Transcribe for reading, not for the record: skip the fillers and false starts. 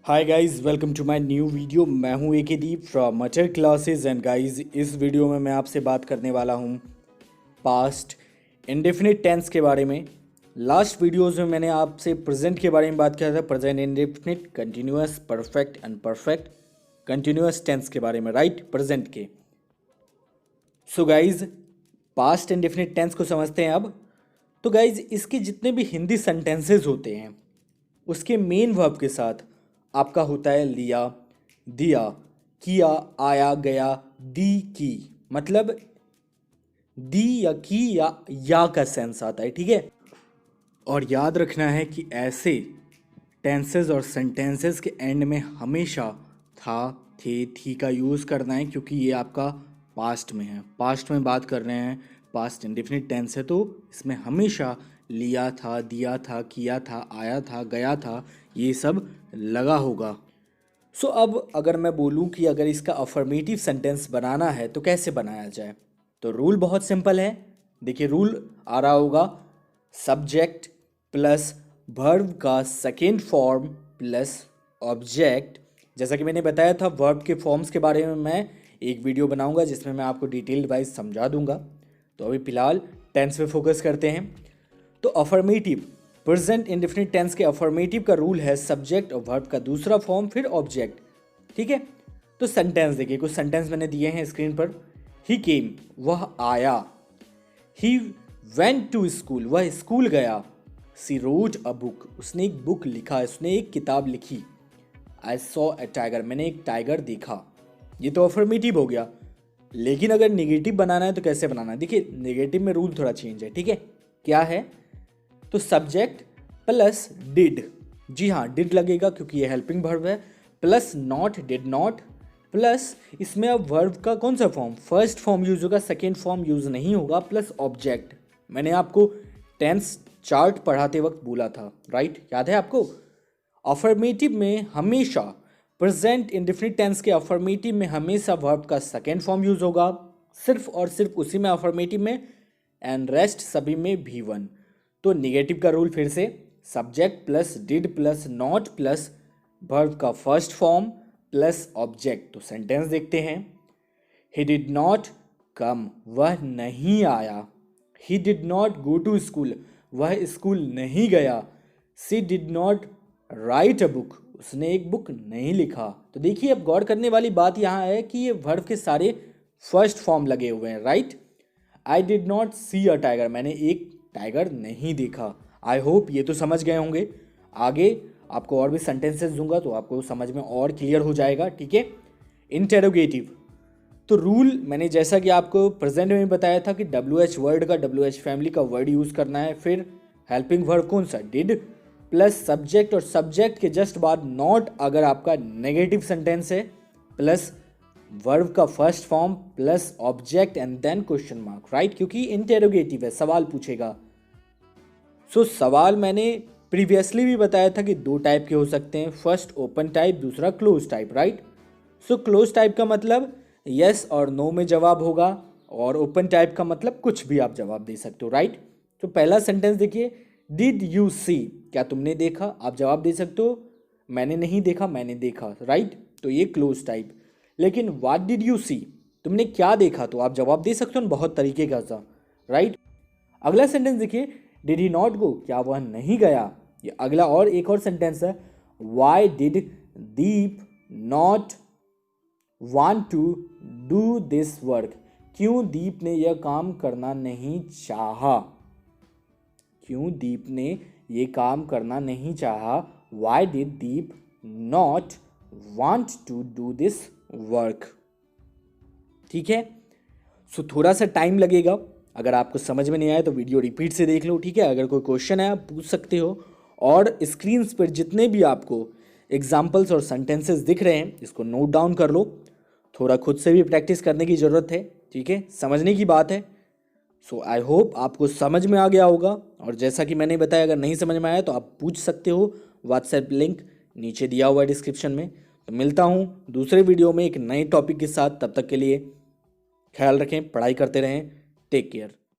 Hi guys, welcome to my new video. मैं हूं Ekdeep from मटर क्लासेस एंड गाइस इस वीडियो में मैं आपसे बात करने वाला हूं पास्ट इंडेफिनिट टेंस के बारे में। लास्ट वीडियोस में मैंने आपसे प्रेजेंट के बारे में बात किया था, present indefinite, continuous, perfect and perfect continuous tense के बारे में, राइट, प्रेजेंट के। So guys past indefinite tense को समझते हैं अब। तो गाइज इसके जितने भी हिंदी सेंटेंसेस होते हैं उसके मेन वर्ब के साथ आपका होता है लिया, दिया, किया, आया, गया, दी, की। मतलब दी या की या का सेंस आता है, ठीक है। और याद रखना है कि ऐसे टेंसेस और सेंटेंसेस के एंड में हमेशा था, थे, थी का यूज़ करना है, क्योंकि ये आपका पास्ट में है, पास्ट में बात कर रहे हैं, पास्ट इंडेफिनिट टेंस है, तो इसमें हमेशा लिया था, दिया था, किया था, आया था, गया था, ये सब लगा होगा। सो अब अगर मैं बोलूँ कि अगर इसका अफर्मेटिव सेंटेंस बनाना है तो कैसे बनाया जाए, तो रूल बहुत सिंपल है। देखिए रूल आ रहा होगा, सब्जेक्ट प्लस वर्ब का सेकेंड फॉर्म प्लस ऑब्जेक्ट। जैसा कि मैंने बताया था वर्ब के फॉर्म्स के बारे में मैं एक वीडियो बनाऊंगा जिसमें मैं आपको डिटेल्ड वाइज समझा दूंगा। तो अभी फिलहाल टेंस पे फोकस करते हैं। तो अफर्मेटिव प्रेजेंट इंडेफिनिट टेंस के अफर्मेटिव का रूल है सब्जेक्ट और वर्ब का दूसरा फॉर्म फिर ऑब्जेक्ट, ठीक है। तो सेंटेंस देखिए, कुछ सेंटेंस मैंने दिए हैं स्क्रीन पर। ही केम, वह आया। ही वेंट टू स्कूल, वह स्कूल गया। सी रोट अ बुक, उसने एक बुक लिखा, उसने एक किताब लिखी। आई सॉ अ टाइगर, मैंने एक टाइगर देखा। ये तो अफर्मेटिव हो गया। लेकिन अगर निगेटिव बनाना है तो कैसे बनाना है, देखिए निगेटिव में रूल थोड़ा चेंज है, ठीक है। क्या है, तो सब्जेक्ट प्लस डिड, जी हाँ डिड लगेगा क्योंकि ये हेल्पिंग वर्ब है, plus not, did not, plus इसमें अब वर्ब का कौन सा फॉर्म, फर्स्ट फॉर्म यूज होगा, सेकेंड फॉर्म यूज नहीं होगा, प्लस ऑब्जेक्ट। मैंने आपको टेंस चार्ट पढ़ाते वक्त बोला था, राइट, याद है आपको। अफर्मेटिव में हमेशा प्रेजेंट इंडेफिनिट टेंस के अफर्मेटिव में हमेशा वर्ब का सेकेंड फॉर्म यूज होगा, सिर्फ और सिर्फ उसी में अफर्मेटिव में, एंड रेस्ट सभी में V1। तो निगेटिव का रूल फिर से, subject plus did plus not plus verb का फर्स्ट फॉर्म प्लस ऑब्जेक्ट। तो सेंटेंस देखते हैं। ही डिड नॉट कम, वह नहीं आया। He did not go to school, वह स्कूल नहीं गया। She did not write a book, उसने एक बुक नहीं लिखा। तो देखिए अब गौर करने वाली बात यहाँ है कि ये वर्ब के सारे फर्स्ट फॉर्म लगे हुए हैं, right. I did not see a tiger, मैंने एक टाइगर नहीं देखा। आई होप ये तो समझ गए होंगे। आगे आपको और भी सेंटेंसेस दूंगा तो आपको समझ में और क्लियर हो जाएगा, ठीक है। इंटेरोगेटिव, तो रूल मैंने जैसा कि आपको प्रेजेंट में बताया था कि WH वर्ड का, WH फैमिली का वर्ड यूज़ करना है, फिर हेल्पिंग वर्ब कौन सा, डिड, प्लस सब्जेक्ट, और सब्जेक्ट के जस्ट बाद नॉट अगर आपका नेगेटिव सेंटेंस है, प्लस वर्ब का first form plus object and then question mark, right, क्योंकि इंटेरोगेटिव है, सवाल पूछेगा। सो सवाल मैंने प्रीवियसली भी बताया था कि दो टाइप के हो सकते हैं, फर्स्ट ओपन टाइप, दूसरा close type, right. So close type का मतलब यस और नो में जवाब होगा, और ओपन टाइप का मतलब कुछ भी आप जवाब दे सकते हो, राइट। तो पहला सेंटेंस देखिए, डिड यू सी, क्या तुमने देखा, आप जवाब दे सकते हो मैंने नहीं देखा, मैंने देखा, राइट। तो ये क्लोज टाइप। लेकिन व्हाट डिड यू सी, तुमने क्या देखा, तो आप जवाब दे सकते हो बहुत तरीके का सा, राइट। अगला सेंटेंस देखिए, डिड ही नॉट गो, क्या वह नहीं गया। ये अगला और एक और सेंटेंस है, why did Deep not want to do this work, क्यों दीप ने यह काम करना नहीं चाहा, क्यों दीप ने ये काम करना नहीं चाहा, why did Deep not want to do this work, ठीक है। सो थोड़ा सा टाइम लगेगा, अगर आपको समझ में नहीं आया तो वीडियो रिपीट से देख लो, ठीक है। अगर कोई क्वेश्चन है आप पूछ सकते हो, और स्क्रीन पर जितने भी आपको एग्जाम्पल्स और सेंटेंसेस दिख रहे हैं इसको नोट डाउन कर लो, थोड़ा खुद से भी प्रैक्टिस करने की ज़रूरत है, ठीक है, समझने की बात है। सो आई होप आपको समझ में आ गया होगा, और जैसा कि मैंने बताया अगर नहीं समझ में आया तो आप पूछ सकते हो, व्हाट्सएप लिंक नीचे दिया हुआ है डिस्क्रिप्शन में। तो मिलता हूँ दूसरे वीडियो में एक नए टॉपिक के साथ, तब तक के लिए ख्याल रखें, पढ़ाई करते रहें, टेक केयर।